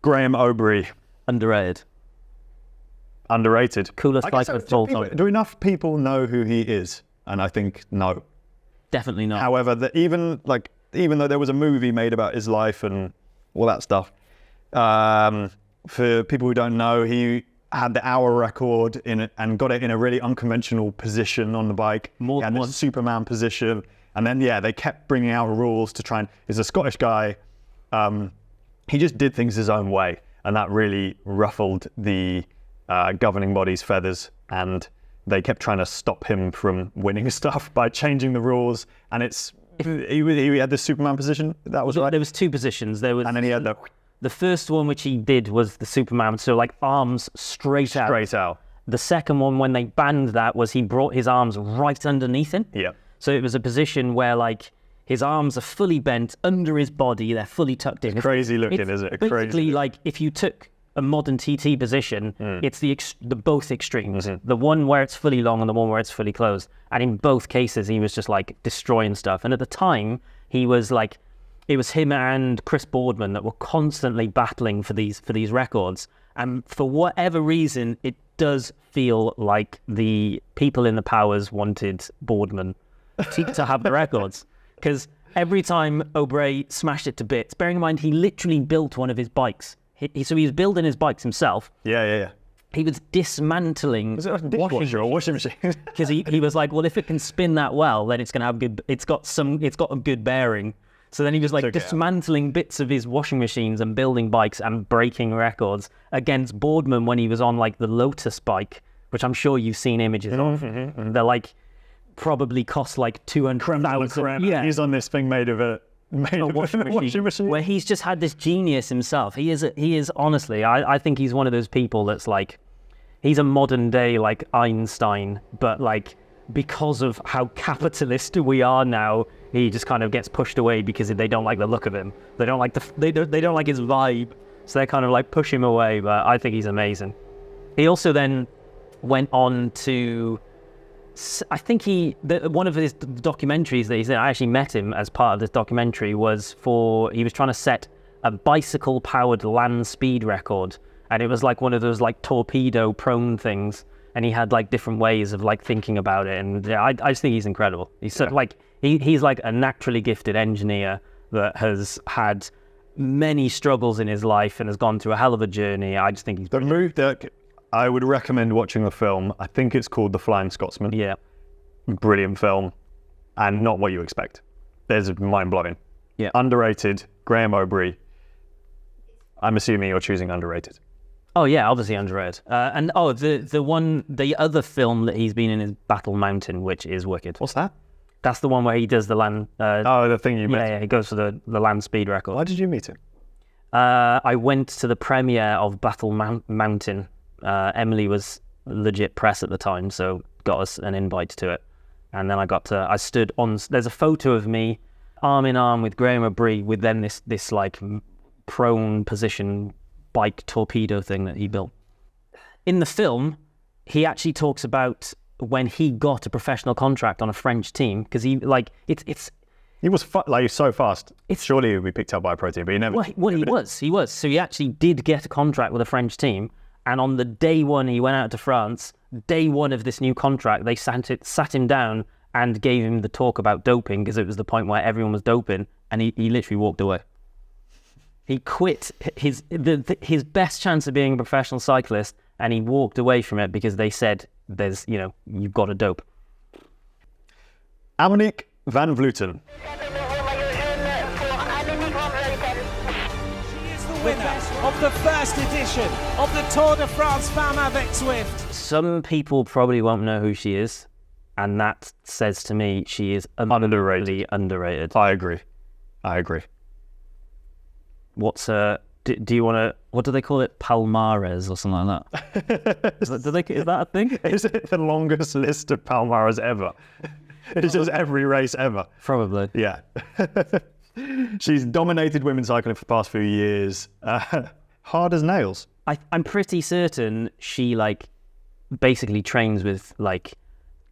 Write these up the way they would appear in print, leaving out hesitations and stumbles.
Graham Obree. Underrated. Coolest cyclist of all time. Do enough people know who he is? And I think no. Definitely not. However, even though there was a movie made about his life and all that stuff, for people who don't know, he had the hour record and got it in a really unconventional position on the bike. He had this Superman position. And then, they kept bringing out rules to try and... He's a Scottish guy. He just did things his own way. And that really ruffled the governing body's feathers. And they kept trying to stop him from winning stuff by changing the rules. And he had the Superman position. That was right. There was two positions. And then he had the first one which he did was the Superman, so like arms straight out. The second one, when they banned that, was he brought his arms right underneath him. Yeah. So it was a position where like his arms are fully bent under his body, they're fully tucked in. It's crazy looking, is it? Basically, like if you took a modern TT position, it's the both extremes. The one where it's fully long and the one where it's fully closed. And in both cases, he was just like destroying stuff. And at the time, he was like, it was him and Chris Boardman that were constantly battling for these records. And for whatever reason, it does feel like the people in the powers wanted Boardman to have the records. Because every time Obree smashed it to bits, bearing in mind he literally built one of his bikes. So he was building his bikes himself. Yeah. He was dismantling. Was it like a dishwasher or washing machine? Because he was like, well, if it can spin that well, then it's gonna have good. It's got a good bearing. So then he was like dismantling bits of his washing machines and building bikes and breaking records against Boardman when he was on like the Lotus bike, which I'm sure you've seen images of. And they're like probably cost like 200,000. Yeah, he's on this thing made of a washing machine. Where he's just had this genius himself. He is honestly, I think he's one of those people that's like, he's a modern day like Einstein, but like because of how capitalist we are now, he just kind of gets pushed away because they don't like the look of him. They don't like they don't like his vibe, so they kind of like push him away. But I think he's amazing. He also then went on to, I think one of his documentaries that he's in, I actually met him as part of this documentary, he was trying to set a bicycle powered land speed record, and it was like one of those like torpedo prone things, and he had like different ways of like thinking about it, and I just think he's incredible. He's sort of like he's like a naturally gifted engineer that has had many struggles in his life and has gone through a hell of a journey. I just think he's I would recommend watching the film. I think it's called The Flying Scotsman. Yeah. Brilliant film. And not what you expect. There's mind-blowing. Yeah. Underrated, Graham Obree. I'm assuming you're choosing underrated. Oh yeah, obviously underrated. The other film that he's been in is Battle Mountain, which is wicked. What's that? That's the one where he does the land... the thing you met. Yeah, he goes for the land speed record. Why did you meet him? I went to the premiere of Battle Mountain. Emily was legit press at the time, so got us an invite to it. And then I stood on, there's a photo of me arm in arm with Graham Obree with then this like prone position bike torpedo thing that he built. In the film, he actually talks about when he got a professional contract on a French team, because he like he was so fast. Surely he would be picked up by a pro team, but he never. He was. So he actually did get a contract with a French team. And on the day one he went out to France, day one of this new contract, they sat him down and gave him the talk about doping, because it was the point where everyone was doping, and he literally walked away. He quit his best chance of being a professional cyclist, and he walked away from it because they said, you've got to dope. Annemiek van Vleuten. Winner of the first edition of the Tour de France Femme avec Zwift. Some people probably won't know who she is, and that says to me she is underrated. I agree. What's do you want to? What do they call it? Palmares or something like that? Is that a thing? Is it the longest list of Palmares ever? It's just every race ever. Probably. Yeah. She's dominated women's cycling for the past few years. Hard as nails. I'm pretty certain she like basically trains with like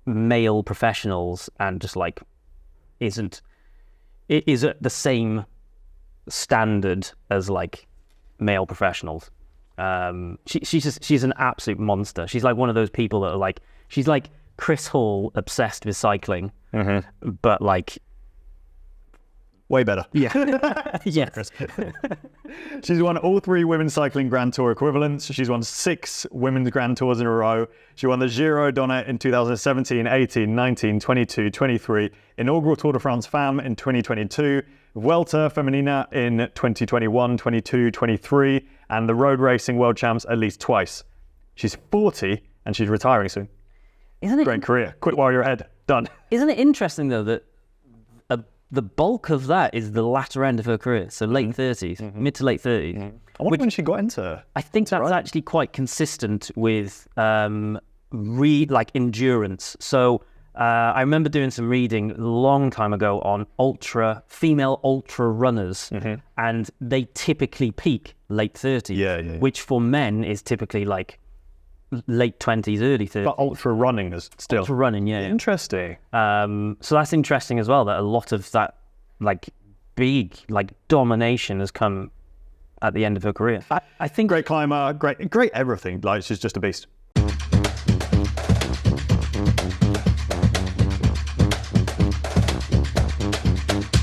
male professionals and just like is at the same standard as like male professionals. She's an absolute monster. She's like one of those people that are like, she's like Chris Hall obsessed with cycling, but like way better. Yeah. Yes. She's won all 3 Women's Cycling Grand Tour equivalents. She's won 6 Women's Grand Tours in a row. She won the Giro Donnet in 2017, 18, 19, 22, 23, inaugural Tour de France Femme in 2022, Vuelta Femenina in 2021, 22, 23, and the road racing world champs at least twice. She's 40 and she's retiring soon. Isn't it? Great career. Quit while you're ahead. Done. Isn't it interesting though that the bulk of that is the latter end of her career, so late 30s, mid to late 30s. I wonder when she got into. I think that's actually quite consistent with endurance. So I remember doing some reading a long time ago on female ultra runners, and they typically peak late 30s, which for men is typically like late 20s, early 30s. But ultra running is still. Ultra running, yeah. Interesting. So that's interesting as well, that a lot of that like big like domination has come at the end of her career. I think great climber, great everything. Like she's just a beast.